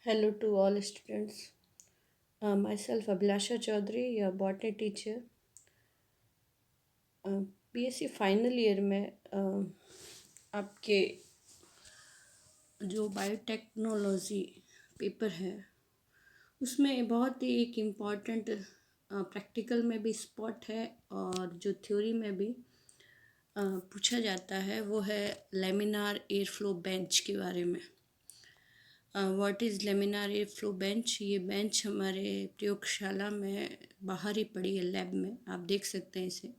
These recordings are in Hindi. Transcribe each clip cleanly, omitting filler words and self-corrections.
Hello to all students. Myself Abhilasha Chaudhary, your botany teacher. BSc final year में आपके जो बायोटेक्नोलॉजी पेपर है उसमें बहुत ही एक इम्पॉर्टेंट प्रैक्टिकल में भी स्पॉट है और जो थ्योरी में भी पूछा जाता है वो है लेमिनार एयर फ्लो बेंच के बारे में। What is laminar air flow bench. ये बेंच हमारे प्रयोगशाला में बाहर ही पड़ी है, लैब में आप देख सकते हैं इसे,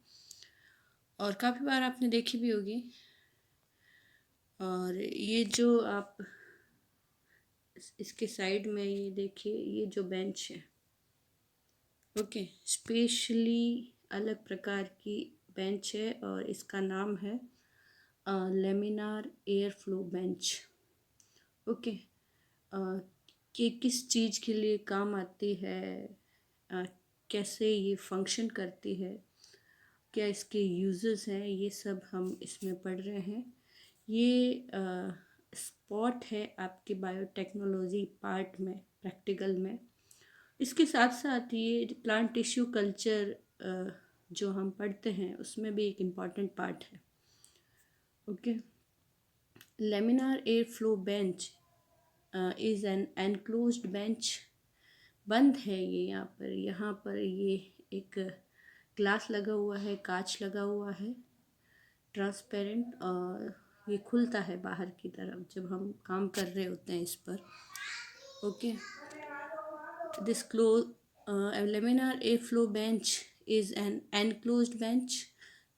और काफ़ी बार आपने देखी भी होगी। और ये जो आप इसके साइड में ये देखिए, ये जो बेंच है ओके, स्पेशली अलग प्रकार की बेंच है और इसका नाम है laminar air flow bench. Okay, कि किस चीज़ के लिए काम आती है, कैसे ये फंक्शन करती है, क्या इसके यूजेस हैं, ये सब हम इसमें पढ़ रहे हैं। ये स्पॉट है आपके बायोटेक्नोलॉजी पार्ट में, प्रैक्टिकल में। इसके साथ साथ ये प्लांट टिश्यू कल्चर जो हम पढ़ते हैं उसमें भी एक इम्पॉर्टेंट पार्ट है। Okay, laminar air flow bench is an enclosed bench. बंद है ये, यहाँ पर ये एक ग्लास लगा हुआ है, कांच लगा हुआ है ट्रांसपेरेंट, और ये खुलता है बाहर की तरफ जब हम काम कर रहे होते हैं इस पर। Okay, this laminar air flow bench is an enclosed bench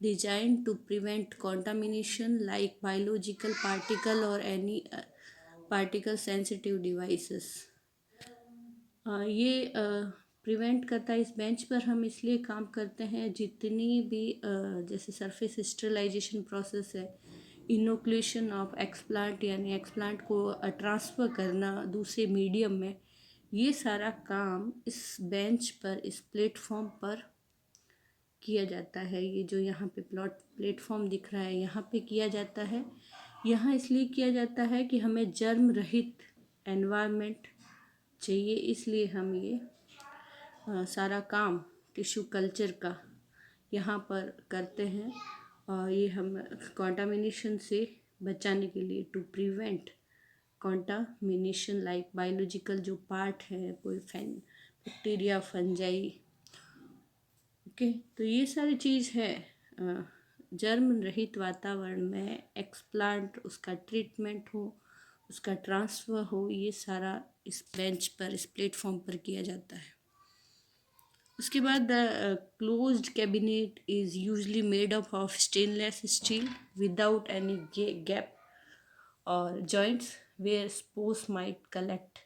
designed to prevent contamination like biological particle or any particle sensitive devices। ये प्रिवेंट करता है। इस बेंच पर हम इसलिए काम करते हैं, जितनी भी जैसे सरफेस स्टरलाइजेशन प्रोसेस है, इनोक्लेशन ऑफ एक्सप्लांट यानी एक्सप्लांट को ट्रांसफ़र करना दूसरे मीडियम में, ये सारा काम इस बेंच पर, इस प्लेटफॉर्म पर किया जाता है। ये जो यहाँ पे प्लेटफॉर्म दिख रहा है यहाँ पे किया जाता है। यहाँ इसलिए किया जाता है कि हमें जर्म रहित एनवायरनमेंट चाहिए, इसलिए हम ये सारा काम टिश्यू कल्चर का यहाँ पर करते हैं। और ये हम कॉन्टामिनेशन से बचाने के लिए, to prevent contamination like biological जो पार्ट है, कोई बैक्टीरिया, फंजाई। ओके, तो ये सारी चीज़ है जर्म रहित वातावरण में एक्सप्लांट, उसका ट्रीटमेंट हो, उसका ट्रांसफ़र हो, ये सारा इस बेंच पर, इस प्लेटफॉर्म पर किया जाता है। उसके बाद closed cabinet is usually made up of stainless steel without any gap और joints where spores might collect.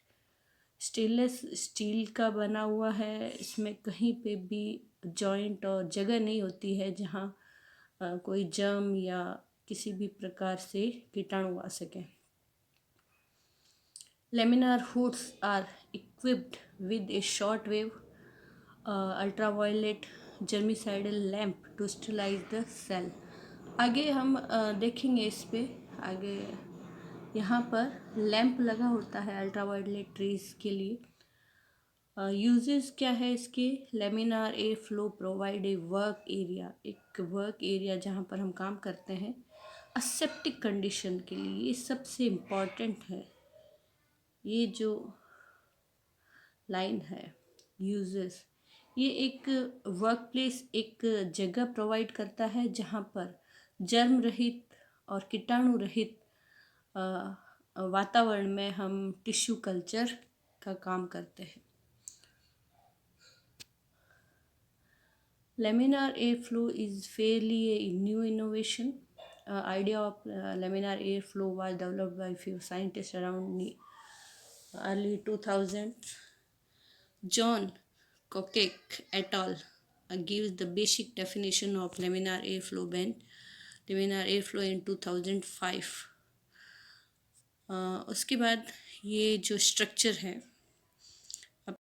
Stainless steel का बना हुआ है, इसमें कहीं पे भी जॉइंट और जगह नहीं होती है जहाँ कोई जर्म या किसी भी प्रकार से कीटाणु आ सके। Laminar hoods are equipped with a short wave ultraviolet germicidal lamp to sterilise the cell. आगे हम देखेंगे इस पे आगे। यहाँ पर लैम्प लगा होता है अल्ट्रावायलेट रेज के लिए। यूजेस क्या है इसके? Laminar air flow provide a work area, एक वर्क एरिया जहाँ पर हम काम करते हैं असेप्टिक कंडीशन के लिए। ये सबसे इम्पॉर्टेंट है, ये जो लाइन है यूजेस। ये एक वर्क प्लेस, एक जगह प्रोवाइड करता है जहाँ पर जर्म रहित और कीटाणु रहित वातावरण में हम टिश्यू कल्चर का काम करते हैं। Laminar airflow is fairly a new innovation. Idea of laminar airflow was developed by few scientists around the early 2000s. John Kokek et al. Gives the basic definition of laminar airflow laminar airflow in 2005. उसके बाद ये जो स्ट्रक्चर है, अब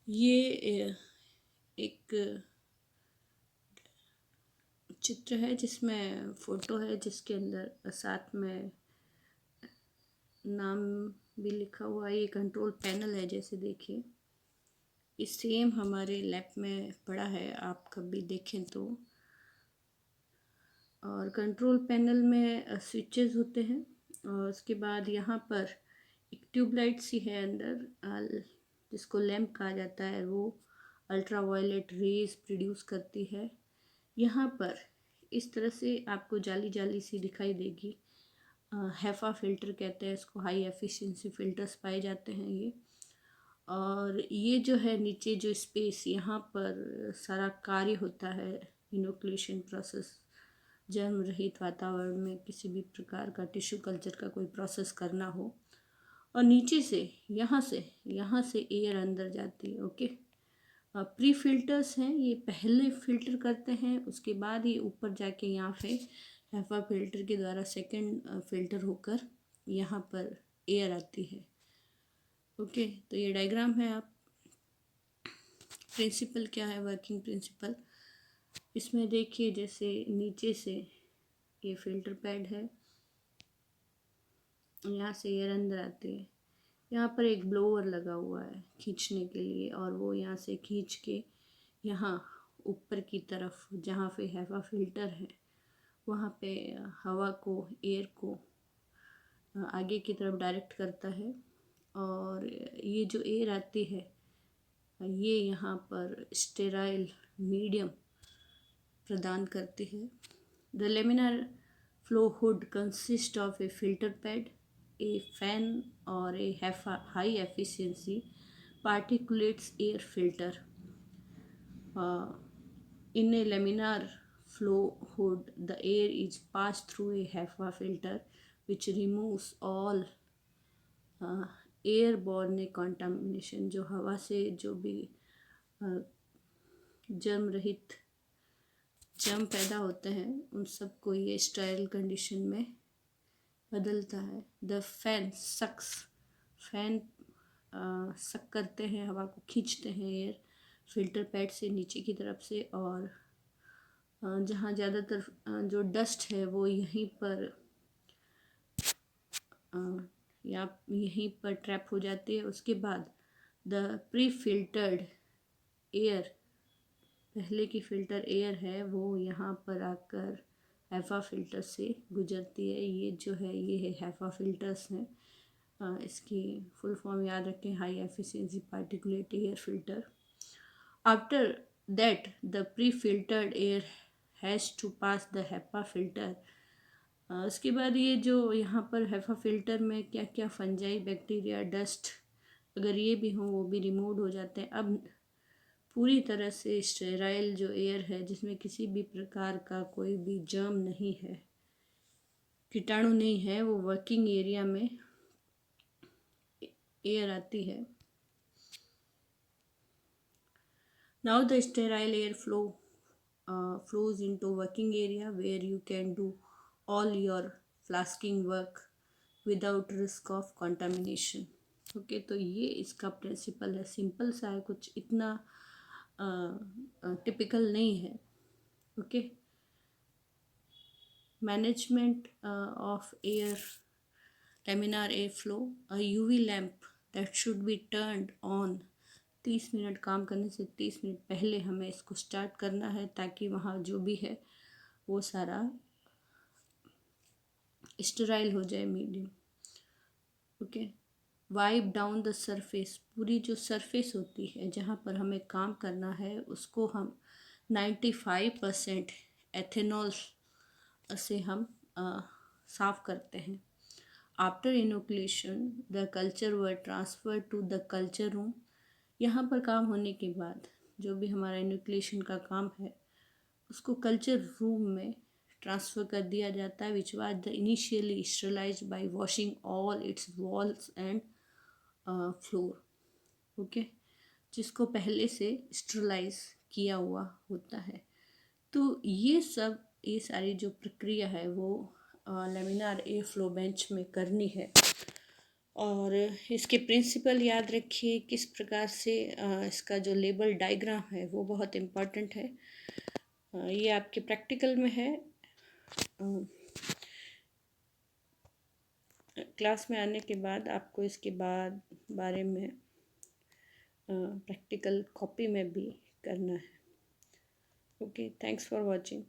ये एक चित्र है जिसमें फ़ोटो है, जिसके अंदर साथ में नाम भी लिखा हुआ है। ये कंट्रोल पैनल है, जैसे देखिए ये सेम हमारे लैब में पड़ा है, आप कभी देखें तो। और कंट्रोल पैनल में स्विचेस होते हैं, और उसके बाद यहाँ पर एक ट्यूबलाइट सी है अंदर, जिसको लैम्प कहा जाता है। वो अल्ट्रा वायलेट रेज प्रोड्यूस करती है। यहाँ पर इस तरह से आपको जाली जाली सी दिखाई देगी। हैफा फ़िल्टर कहते हैं इसको, हाई एफिशिएंसी फ़िल्टर्स पाए जाते हैं ये। और ये जो है नीचे जो स्पेस, यहाँ पर सारा कार्य होता है, इनोकुलेशन प्रोसेस, जर्म रहित वातावरण में किसी भी प्रकार का टिश्यू कल्चर का कोई प्रोसेस करना हो। और नीचे से यहाँ से एयर अंदर जाती है। ओके, प्री फिल्टर्स हैं, ये पहले फिल्टर करते हैं, उसके बाद ये ऊपर जाके यहाँ पे हैफा फिल्टर के द्वारा सेकंड फिल्टर होकर यहाँ पर एयर आती है। ओके, तो ये डायग्राम है। आप प्रिंसिपल क्या है, वर्किंग प्रिंसिपल, इसमें देखिए जैसे नीचे से ये फिल्टर पैड है, यहाँ से एयर अंदर आती है। यहाँ पर एक ब्लोअर लगा हुआ है खींचने के लिए, और वो यहाँ से खींच के यहाँ ऊपर की तरफ जहाँ पे हैफा फिल्टर है वहाँ पे हवा को, एयर को आगे की तरफ डायरेक्ट करता है। और ये जो एयर आती है ये यहाँ पर स्टेराइल मीडियम प्रदान करती है। The laminar flow hood consist of A filter pad, a fan or a high efficiency particulates air filter. In a laminar flow hood, the air is passed through a HEPA filter which removes all airborne contamination, जो हवा से जो भी जर्म रहित जर्म पैदा होते हैं उन सबको ये स्टेराइल कंडीशन में बदलता है। द फैन सक्स, फैन सक करते हैं, हवा को खींचते हैं एयर फिल्टर पैड से नीचे की तरफ से, और जहाँ ज़्यादातर जो डस्ट है वो यहीं पर यहीं पर ट्रैप हो जाती है। उसके बाद द प्री फिल्टर्ड एयर, पहले की फिल्टर एयर है वो यहाँ पर आकर हैफा फिल्टर से गुजरती है। ये जो है ये है हैफा फिल्टर्स हैं, इसकी फुल फॉर्म याद रखें, high efficiency particulate air filter. After that the pre filtered air has to pass the HEPA filter. उसके बाद ये जो यहाँ पर हैफा फिल्टर में क्या क्या फंजाई, बैक्टीरिया, डस्ट अगर ये भी हों वो भी रिमूव हो जाते हैं। अब पूरी तरह से स्टेराइल जो एयर है, जिसमें किसी भी प्रकार का कोई भी जर्म नहीं है, कीटाणु नहीं है, वो वर्किंग एरिया में एयर आती है। Now the sterile air flows into working area where you can do all your flasking work without risk of contamination. Okay, तो ये इसका प्रिंसिपल है, सिंपल सा है, कुछ इतना टिपिकल नहीं है। Okay, management of air, laminar air flow, a UV lamp that should be turned on 30 minute काम करने से 30 मिनट पहले हमें इसको स्टार्ट करना है, ताकि वहाँ जो भी है वो सारा स्टेराइल हो जाए, medium. Okay, wipe down the surface, पूरी जो सरफेस होती है जहाँ पर हमें काम करना है उसको हम 95% एथेनॉल से हम साफ़ करते हैं। After inoculation the culture were transfer to the culture room, यहाँ पर काम होने के बाद जो भी हमारा इनोकुलेशन का काम है उसको कल्चर रूम में ट्रांसफ़र कर दिया जाता है, which was the initially sterilise by washing all its walls and floor. Okay, जिसको पहले से स्टरलाइज किया हुआ होता है। तो ये सारी जो प्रक्रिया है वो लेमिनार एयर फ्लो बेंच में करनी है। और इसके प्रिंसिपल याद रखिए, किस प्रकार से इसका जो लेबल डायग्राम है वो बहुत इम्पॉर्टेंट है। ये आपके प्रैक्टिकल में है। क्लास में आने के बाद आपको इसके बाद बारे में प्रैक्टिकल कॉपी में भी करना है। Okay, thanks for watching.